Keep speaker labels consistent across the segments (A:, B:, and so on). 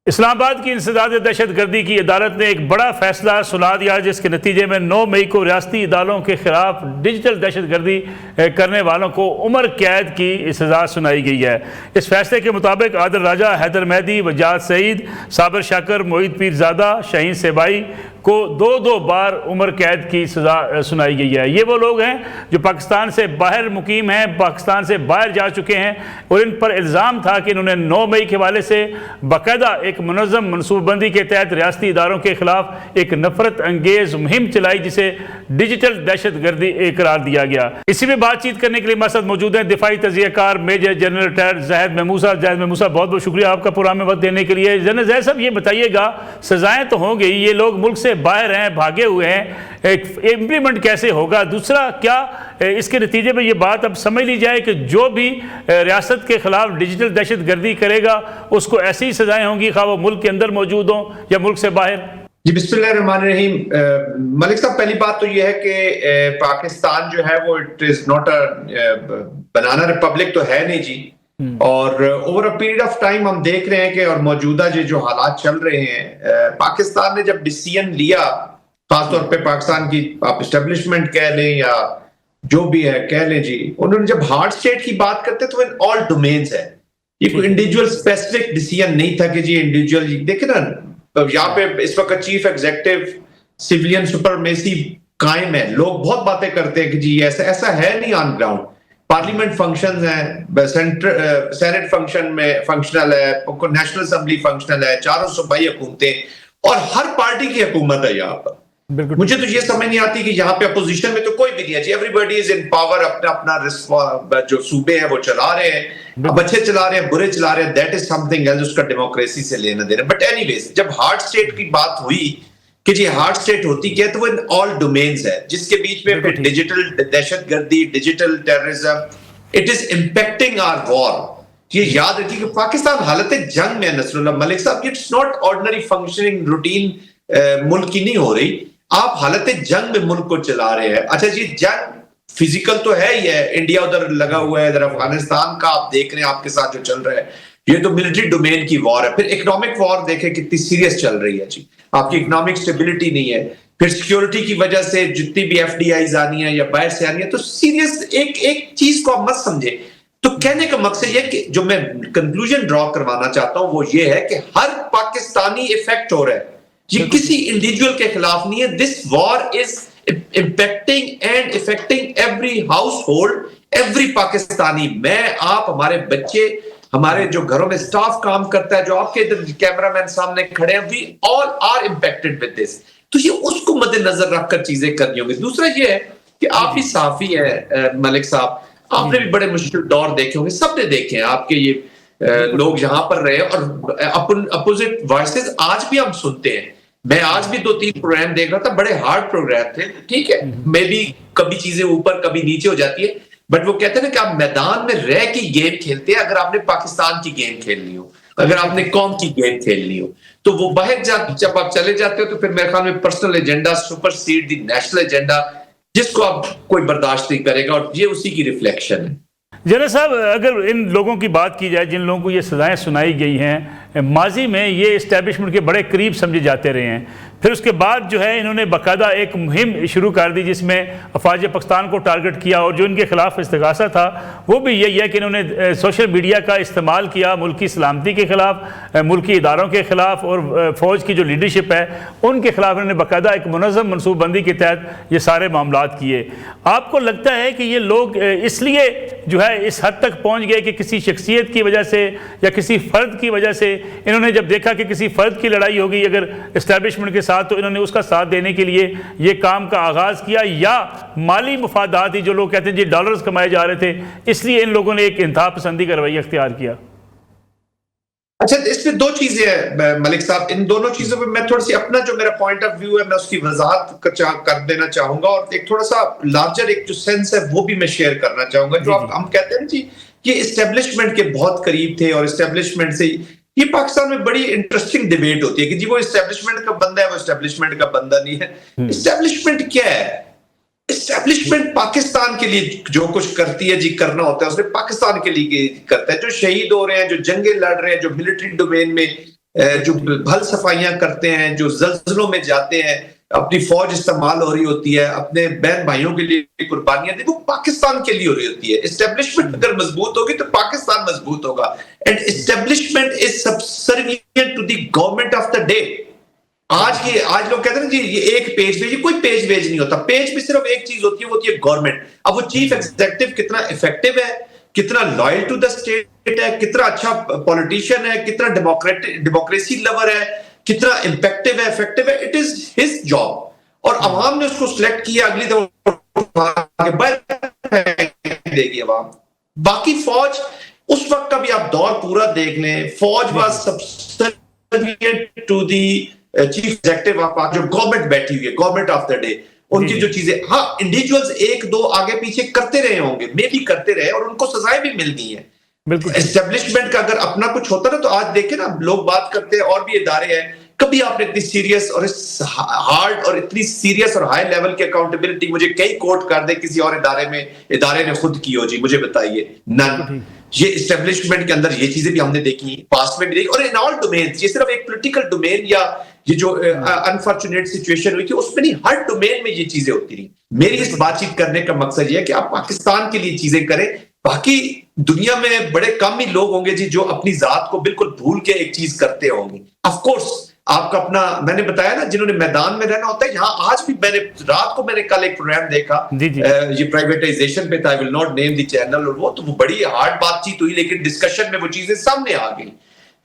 A: इस्लामाबाद की इंसदाद दहशत गर्दी की अदालत ने एक बड़ा फैसला सुना दिया, जिसके नतीजे में 9 मई को रियासती इदारों के खिलाफ डिजिटल दहशत गर्दी करने वालों को उम्र कैद की सजा सुनाई गई है। इस फैसले के मुताबिक आदिल राजा, हैदर मेहदी, वजाद सईद, साबिर शाकर, मोहित पीरजादा, शाहीन सेबाई को 2-2 बार उम्र कैद की सज़ा सुनाई गई है। ये वो लोग हैं जो पाकिस्तान से बाहर मुकीम हैं, पाकिस्तान से बाहर जा चुके हैं और इन पर इल्ज़ाम था कि इन्होंने 9 मई के हवाले से बाकायदा एक मुनज़्ज़म मनसूबबंदी के तहत रियासती इदारों के खिलाफ एक नफरत अंगेज़ मुहिम चलाई, जिसे डिजिटल दहशत गर्दी करार दिया गया। इसी में बातचीत करने के लिए हमारे साथ मौजूद हैं दिफाई तज़कियाकार major general retired Zahid Mahmood. Zahid Mahmood, बहुत बहुत शुक्रिया आपका प्रोग्राम में वक्त देने के लिए। जनरल ज़ाहिद साहब, ये बताइएगा, सज़ाएँ तो हो गई, ये लोग मुल्क से बाहर हैं, भागे हुए हैं, इम्प्लीमेंट कैसे होगा? दूसरा, क्या इसके नतीजे में ये बात अब समझ ली जाए कि जो भी रियासत के खिलाफ डिजिटल दहशत गर्दी करेगा उसको ऐसी ही सजाएं होंगी, खा वो मुल्क के अंदर मौजूद हों या मुल्क से बाहर?
B: जी, बिस्मिल्लाहिर्रहमानिर्रहीम। मलिक साहब, पहली बात तो यह है कि पाकिस्तान जो है वो it is not a banana Republic तो है नहीं जी। और over a period of time हम देख रहे हैं कि और मौजूदा जो हालात चल रहे हैं, पाकिस्तान ने जब डिसीजन लिया, खासतौर पे पाकिस्तान की आप एस्टेब्लिशमेंट कह लें या जो भी है कह लें जी, उन्होंने जब हार्ड स्टेट की बात करते तो इन ऑल डोमेन्स है। ये कोई इंडिविजुअल स्पेसिफिक डिसीजन नहीं था कि जी इंडिविजुअल, देखे ना यहाँ पे इस वक्त चीफ एग्जीक्यूटिव सिविलियन सुपरमेसी कायम है। लोग बहुत बातें करते हैं कि जी ऐसा ऐसा है नहीं ऑन ग्राउंड। पार्लियामेंट फंक्शंस हैं, सेनेट फंक्शन में फंक्शनल है, नेशनल असेंबली फंक्शनल है, चारों सूबाई हुकूमतें और हर पार्टी की हुकूमत है यहाँ पर। मुझे तो ये समझ नहीं आती कि यहाँ पे अपोजिशन में तो कोई भी नहीं है जी। एवरीबॉडी इज इन पावर, अपना अपना जो सूबे हैं वो चला रहे हैं। अब अच्छे चला रहे हैं, बुरे चला रहे हैं, दैट इज समथिंग एल्स, उसका डेमोक्रेसी से लेना देना। बट एनीवेज, जब हार्ड स्टेट की बात हुई कि जी हार्ड स्टेट होती क्या है, तो वो इन ऑल डोमेन्स है, जिसके बीच में फिर डिजिटल दहशतगर्दी, digital terrorism, it is impacting our war. ये याद रखिए कि पाकिस्तान हालत जंग में है नसरुल्लाह मलिक साहब। It's not ordinary functioning routine मुल्क की नहीं हो रही, आप हालत जंग में मुल्क को चला रहे हैं। अच्छा जी, जंग फिजिकल तो है ही है, इंडिया उधर लगा हुआ है, इधर अफगानिस्तान का आप देख रहे हैं आपके साथ जो चल रहा है, ये तो मिलिट्री डोमेन की वॉर है। फिर इकोनॉमिक वॉर देखें कितनी सीरियस चल रही है जी, आपकी इकोनॉमिक स्टेबिलिटी नहीं है। फिर सिक्योरिटी की वजह से जितनी भी एफडीआईज आनी है या बाहर से आनी है, तो सीरियस एक चीज को आप मत समझे। तो कहने का मकसद यह कि जो मैं कंक्लूजन ड्रॉ करवाना चाहता हूं वो ये है कि हर पाकिस्तानी इफेक्ट हो रहा है, ये किसी इंडिविजुअल के खिलाफ नहीं है। This war is impacting and affecting every house hold, every Pakistani. मैं, आप, हमारे बच्चे, हमारे जो घरों में स्टाफ काम करता है, जो आपके इधर कैमरामैन सामने खड़े हैं, we all are impacted with this. तो ये उसको मद्देनजर रखकर चीजें करनी होंगी। दूसरा ये है कि आप ही साफी है मलिक साहब, आपने भी बड़े मुश्किल दौर देखे होंगे, सबने देखे हैं। आपके ये लोग यहाँ पर रहे और अपोजिट वॉइसेस आज भी हम सुनते हैं। मैं आज भी 2-3 प्रोग्राम देख रहा था, बड़े हार्ड प्रोग्राम थे, ठीक है, मे भी कभी चीजें ऊपर कभी नीचे हो जाती है, बट वो कहते हैं ना कि आप मैदान में रह के गेम खेलते हैं। अगर आपने पाकिस्तान की गेम खेलनी हो, अगर आपने कौम की गेम खेलनी हो, तो वो बाहर जब आप चले जाते हो तो फिर मेरे ख्याल में personal agenda supersede the national agenda, जिसको आप कोई बर्दाश्त नहीं करेगा, और ये उसी की रिफ्लेक्शन है।
A: जनरल साहब, अगर इन लोगों की बात की जाए जिन लोगों को ये सज़ाएं सुनाई गई हैं, माजी में ये इस्टेब्लिशमेंट के बड़े करीब समझे जाते रहे हैं, फिर उसके बाद जो है इन्होंने बाकायदा एक मुहिम शुरू कर दी जिसमें अफवाज पाकिस्तान को टारगेट किया, और जो इनके खिलाफ इस्तिगासा था वो भी यही है कि इन्होंने सोशल मीडिया का इस्तेमाल किया मुल्क की सलामती के खिलाफ, मुल्की इदारों के खिलाफ और फ़ौज की जो लीडरशिप है उनके खिलाफ इन्होंने बाकायदा एक मुनज़्ज़म मनसूबबंदी के तहत ये सारे मामलात किए। आपको लगता है कि ये लोग इसलिए जो है इस हद तक पहुँच गए कि किसी शख्सियत की वजह से या किसी फ़र्द की वजह से इन्होंने जब देखा कि किसी फ़र्द की लड़ाई होगी अगर इस्टेब्लिशमेंट के साथ, तो इन्होंने उसका साथ देने के लिए ये काम का आगाज़ किया, या माली मुफादात ही जो लोग कहते हैं जी डॉलर्स कमाए जा रहे थे, इसलिए इन लोगों ने एक इंतहा पसंदी का रवैया इख्तियार किया?
B: अच्छा, इसमें 2 चीजें हैं मलिक साहब। इन दोनों चीजों पे मैं थोड़ी सी अपना जो मेरा पॉइंट ऑफ व्यू है मैं उसकी वजाहत कर देना चाहूंगा, और एक थोड़ा सा लार्जर एक जो सेंस है वो भी मैं शेयर करना चाहूंगा। जो हम कहते हैं जी ये इस्टेब्लिशमेंट के बहुत करीब थे, और इस्टेब्लिशमेंट से ये पाकिस्तान में बड़ी इंटरेस्टिंग डिबेट होती है कि जी वो इस्टेब्लिशमेंट का बंदा है, वो इस्टेब्लिशमेंट का बंदा नहीं है। इस्टेब्लिशमेंट क्या है? इस्टेब्लिशमेंट पाकिस्तान के लिए जो कुछ करती है जी, करना होता है उसने पाकिस्तान के लिए करता है। जो शहीद हो रहे हैं, जो जंगें लड़ रहे हैं, जो मिलिट्री डोमेन में जो भल सफाइयां करते हैं, जो जल्जलों में जाते हैं, अपनी फौज इस्तेमाल हो रही होती है, अपने बहन भाइयों के लिए कुर्बानियां दी, वो पाकिस्तान के लिए हो रही होती है। एस्टेब्लिशमेंट अगर मजबूत होगी तो पाकिस्तान मजबूत होगा। And establishment is subservient to the government of the day. आज लोग कहते हैं ना जी ये एक पेज भेज, कोई पेज नहीं होता। पेज में सिर्फ एक चीज होती है, वो होती है गवर्नमेंट। अब वो चीफ एग्जीक्यूटिव कितना इफेक्टिव है, कितना लॉयल टू द स्टेट है, कितना अच्छा पॉलिटिशियन है, कितना डेमोक्रेसी लवर है, कितना इम्पैक्टिव है, इफेक्टिव है, इट इज हिज जॉब। और अवाम ने उसको सिलेक्ट किया, अगली दफा देगी अवाम। बाकी फौज उस वक्त का भी आप दौर पूरा देख लें, फौज was subservient to the chief executive of जो गवर्नमेंट बैठी हुई है, गवर्नमेंट ऑफ द डे। उनकी जो चीजें, हाँ इंडिविजुअल्स एक दो आगे पीछे करते रहे होंगे, मे भी करते रहे, और उनको सजाएं भी मिलनी है।
A: बिल्कुल
B: एस्टेब्लिशमेंट का अगर अपना कुछ होता ना, तो आज देखे ना लोग बात करते हैं, और भी इदारे हैं, कभी आपने इतनी सीरियस और हार्ड और इतनी सीरियस और हाई लेवल की अकाउंटेबिलिटी मुझे कई कोर्ट कर दे किसी और इदारे ने खुद की हो जी, मुझे बताइए। नन। ये एस्टेब्लिशमेंट के अंदर ये चीजें भी हमने देखी, पास्ट में भी देखी, और इन ऑल डोमेन। ये सिर्फ एक पॉलिटिकल डोमेन या ये जो अनफॉर्चुनेट सिचुएशन हुई थी उसमें नहीं, हर डोमेन में ये चीजें होती रही। मेरी इस बातचीत करने का मकसद ये है कि आप पाकिस्तान के लिए चीजें करें। बाकी दुनिया में बड़े कम ही लोग होंगे जी जो अपनी जात को बिल्कुल भूल के एक चीज करते होंगे। ऑफ कोर्स आपका अपना, मैंने बताया ना, जिन्होंने मैदान में रहना होता है। यहाँ आज भी मैंने कल एक प्रोग्राम देखा, ये प्राइवेटाइजेशन पे था, I will not name the channel, और वो तो वो बड़ी हार्ड बातचीत हुई, लेकिन डिस्कशन में वो चीजें सामने आ गई।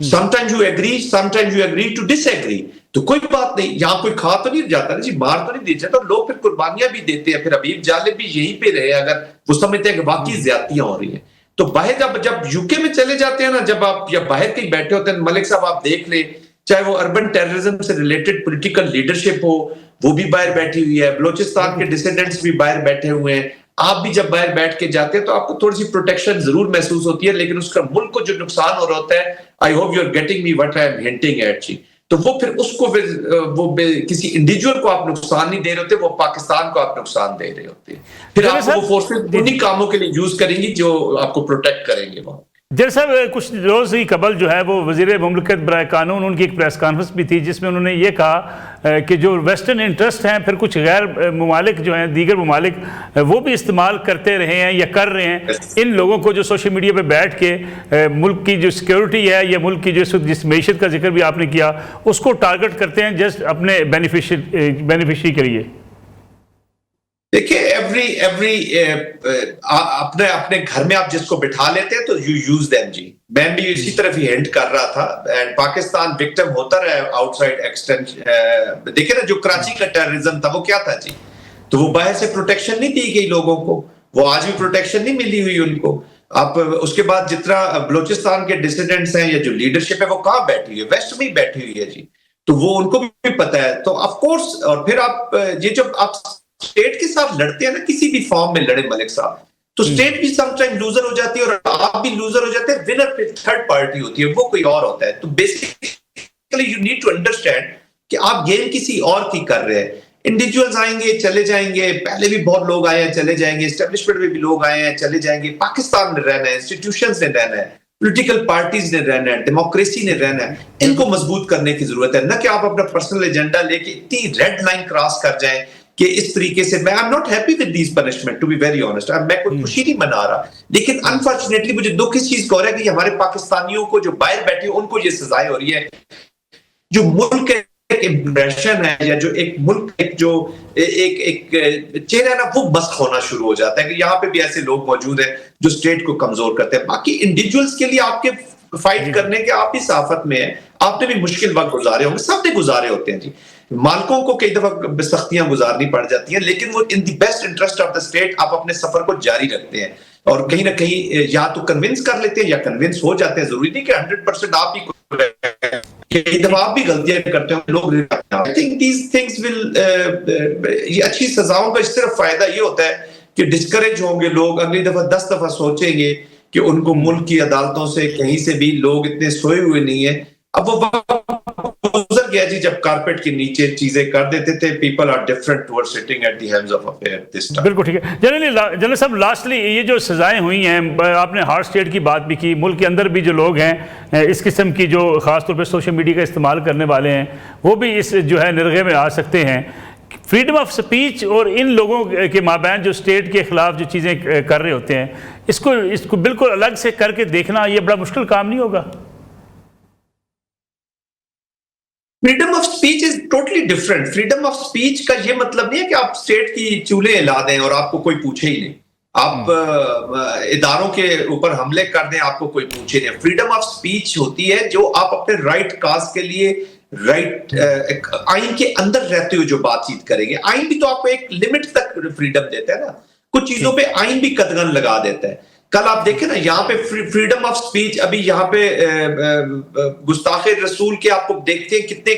B: Sometimes you agree, sometimes you agree to disagree, तो कोई बात नहीं, यहाँ कोई खा तो नहीं जाता ना जी, मार तो नहीं दिया जाता, और लोग फिर कुर्बानियां भी देते हैं। फिर अबीब जालिब भी यहीं पे रहे, अगर वो समझते हैं कि वाकई ज्यादतियां हो रही है। तो बाहर जब यूके में चले जाते हैं ना, जब आप या बाहर कहीं बैठे होते हैं, मलिक साहब आप देख ले, चाहे वो अर्बन टेररिज्म से रिलेटेड पॉलिटिकल लीडरशिप हो, वो भी बाहर बैठी हुई है, बलोचिस्तान के डिसेंडेंट्स भी बाहर बैठे हुए हैं। आप भी जब बाहर बैठ के जाते हैं तो आपको थोड़ी सी प्रोटेक्शन जरूर महसूस होती है, लेकिन उसका मुल्क को जो नुकसान हो रहा होता है, I hope you are getting me what I am hinting at जी, तो वो फिर उसको वो किसी इंडिविजुअल को आप नुकसान नहीं दे रहे होते, वो पाकिस्तान को आप नुकसान दे रहे होते हैं। फिर आपको वो फोर्सेस उन्हीं कामों के लिए यूज करेंगी जो आपको प्रोटेक्ट करेंगे वहां।
A: जर साहब, कुछ रोज़ ही कबल जो है वो वज़ीर मुमलिकत बराए कानून, उनकी एक प्रेस कॉन्फ्रेंस भी थी जिसमें उन्होंने ये कहा कि जो वेस्टर्न इंटरेस्ट हैं, फिर कुछ गैर ममालिक जो हैं, दीगर ममालिक, वो भी इस्तेमाल करते रहे हैं या कर रहे हैं इन लोगों को जो सोशल मीडिया पे बैठ के मुल्क की जो सिक्योरिटी है या मुल्क की जिस मैशत का जिक्र भी आपने किया, उसको टारगेट करते हैं जस्ट अपने बेनिफिशरी के लिए।
B: देखिए अपने घर में आप जिसको बिठा लेते हैं तो यू यूज देम जी। मैं भी इसी तरफ ही हिंट कर रहा था। एंड पाकिस्तान विक्टिम होता रहा आउटसाइड एक्सटेंशन। देखिए ना, जो कराची का टेररिज्म था वो क्या था जी, तो वो बाहर से प्रोटेक्शन नहीं दी गई लोगों को, वो आज भी प्रोटेक्शन नहीं मिली हुई उनको। आप उसके बाद जितना बलोचिस्तान के डिसिडेंट्स हैं या जो लीडरशिप है वो कहाँ बैठी हुई है, वेस्ट में ही बैठी हुई है जी, तो वो उनको भी पता है। तो ऑफ कोर्स, और फिर आप ये जब आप स्टेट के साथ लड़ते हैं ना, किसी भी फॉर्म में लड़े मलिक साहब, तो स्टेट भी समटाइम लूजर हो जाती है और आप भी लूजर हो जाते हैं। विनर फिर थर्ड पार्टी होती है, वो कोई और होता है। तो basically you need to understand कि आप गेम किसी और की कर रहे हैं। इंडिविजुअल्स आएंगे चले जाएंगे, पहले भी बहुत लोग आए हैं चले जाएंगे, एस्टेब्लिशमेंट में भी लोग आए हैं चले जाएंगे। पाकिस्तान में रहना है, इंस्टीट्यूशंस ने रहना है, पॉलिटिकल पार्टीज ने रहना है, डेमोक्रेसी ने रहना है। इनको मजबूत करने की जरूरत है, न कि आप अपना पर्सनल एजेंडा लेके इतनी रेड लाइन क्रॉस कर जाएं कि इस तरीके से। मैं I am not happy with these punishment, to be very honest. मैं कोई खुशी नहीं मना रहा, लेकिन अनफॉर्चुनेटली मुझे दुख इस चीज का हो रहा है कि हमारे पाकिस्तानियों को जो बाहर बैठे उनको ये सजाएं हो रही है। जो मुल्क एक इंप्रेशन है या जो एक मुल्क एक जो एक चेहरा है ना, वो मस्क होना शुरू हो जाता है कि यहाँ पे भी ऐसे लोग मौजूद हैं जो स्टेट को कमजोर करते हैं। बाकी इंडिविजुअल्स के लिए आपके फाइट करने के आप ही साफत में है, आपने भी मुश्किल वक्त गुजारे होंगे, सबने गुजारे होते हैं जी। मालकों को कई दफा सख्तियां गुजारनी पड़ जाती हैं, लेकिन वो in the best interest of the state आप अपने सफर को जारी रखते हैं और कहीं ना कहीं या तो कन्विंस कर लेते हैं या कन्विंस हो जाते हैं। जरूरी नहीं कि 100% आप ही, कई दफा आप भी गलतियां करते हो लोग। I think these things will, ये अच्छी सजाओं का सिर्फ फायदा ये होता है कि डिस्करेज होंगे लोग, अगली दफा 10 दफा सोचेंगे कि उनको मुल्क की अदालतों से कहीं से भी लोग इतने सोए हुए नहीं है। अब वो गुजर गया जी जब कारपेट के नीचे चीजें कर देते थे. People are different towards sitting at the helms of affair this time.
A: बिल्कुल ठीक है. जनरल साहब, लास्टली ये जो सजाएं हुई हैं, आपने हार्ड स्टेट की बात भी की, मुल्क के अंदर भी जो लोग हैं इस किस्म की जो ख़ासतौर पर सोशल मीडिया का इस्तेमाल करने वाले हैं, वो भी इस जो है निर्गे में आ सकते हैं. फ्रीडम ऑफ स्पीच और इन लोगों के माबैन जो स्टेट के खिलाफ जो चीज़ें कर रहे होते हैं, इसको बिल्कुल अलग से करके देखना ये बड़ा मुश्किल काम नहीं होगा?
B: Freedom of speech is totally different. Freedom of speech का ये मतलब नहीं है कि आप स्टेट की चूल्हे हिला दें और आपको कोई पूछे ही नहीं. आप इदारों के ऊपर हमले कर दें, आपको कोई पूछे नहीं. फ्रीडम ऑफ स्पीच होती है जो आप अपने राइट काज के लिए आइन के अंदर रहते हुए जो बातचीत करेंगे. आइन भी तो आपको एक लिमिट तक फ्रीडम देता है ना. कुछ चीजों पे आइन भी कदगन लगा देता है. कल आप देखें ना, यहाँ पे फ्रीडम ऑफ स्पीच, अभी यहाँ पे गुस्ताखे रसूल के आपको देखते हैं कितने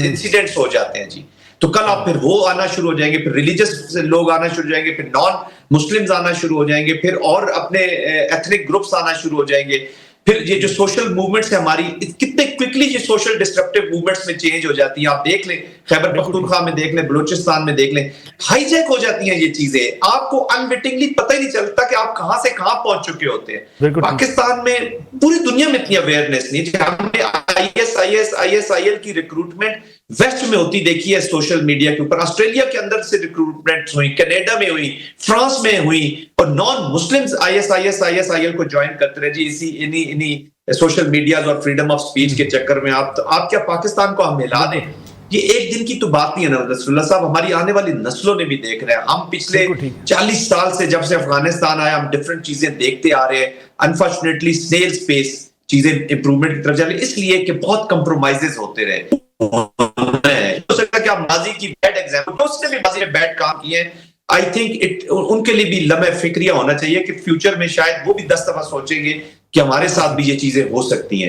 B: इंसिडेंट्स हो जाते हैं जी. तो कल आप फिर वो आना शुरू हो जाएंगे, फिर रिलीजियस लोग आना शुरू हो जाएंगे, फिर नॉन मुस्लिम्स आना शुरू हो जाएंगे, फिर और अपने एथनिक ग्रुप्स आना शुरू हो जाएंगे. फिर ये जो सोशल मूवमेंट्स है हमारी, कितने क्विकली ये सोशल डिस्ट्रप्टिव मूवमेंट्स में चेंज हो जाती है. आप देख लें, खैबर पख्तूनख्वा में देख लें, बलूचिस्तान में देख लें, हाईजैक हो जाती हैं ये चीजें. आपको अनविटिंगली पता ही नहीं चलता कि आप कहां से कहां पहुंच चुके होते हैं. पाकिस्तान में, पूरी दुनिया में इतनी अवेयरनेस नहीं है. हमने ISIL की रिक्रूटमेंट वेस्ट में होती देखी है सोशल मीडिया के ऊपर. ऑस्ट्रेलिया के अंदर से रिक्रूटमेंट हुई, कनाडा में हुई, फ्रांस में हुई, और नॉन मुस्लिम्स ISIL को ज्वाइन करते रहे जी इन्हीं सोशल मीडिया और फ्रीडम ऑफ स्पीच के चक्कर में. आप क्या पाकिस्तान को हम हिला दें? ये एक दिन की तो बात नहीं है ना नसरुल्लाह साहब. हमारी आने वाली नस्लों ने भी देख रहे हैं. हम पिछले 40 साल से, जब से अफगानिस्तान आया, हम डिफरेंट चीजें देखते आ रहे हैं. अनफॉर्चुनेटली स्नेल स्पेस चीजें इंप्रूवमेंट की तरफ जा रही है, इसलिए कि बहुत कंप्रोमाइजेस होते रहे. हो सकता है कि आप माजी की बैड एग्जाम्पल, उसने भी माजी में बैड काम किए हैं. आई थिंक उनके लिए भी लम्हे फिक्रिया होना चाहिए कि फ्यूचर में शायद वो भी 10 दफा सोचेंगे कि हमारे साथ भी ये चीजें हो सकती हैं.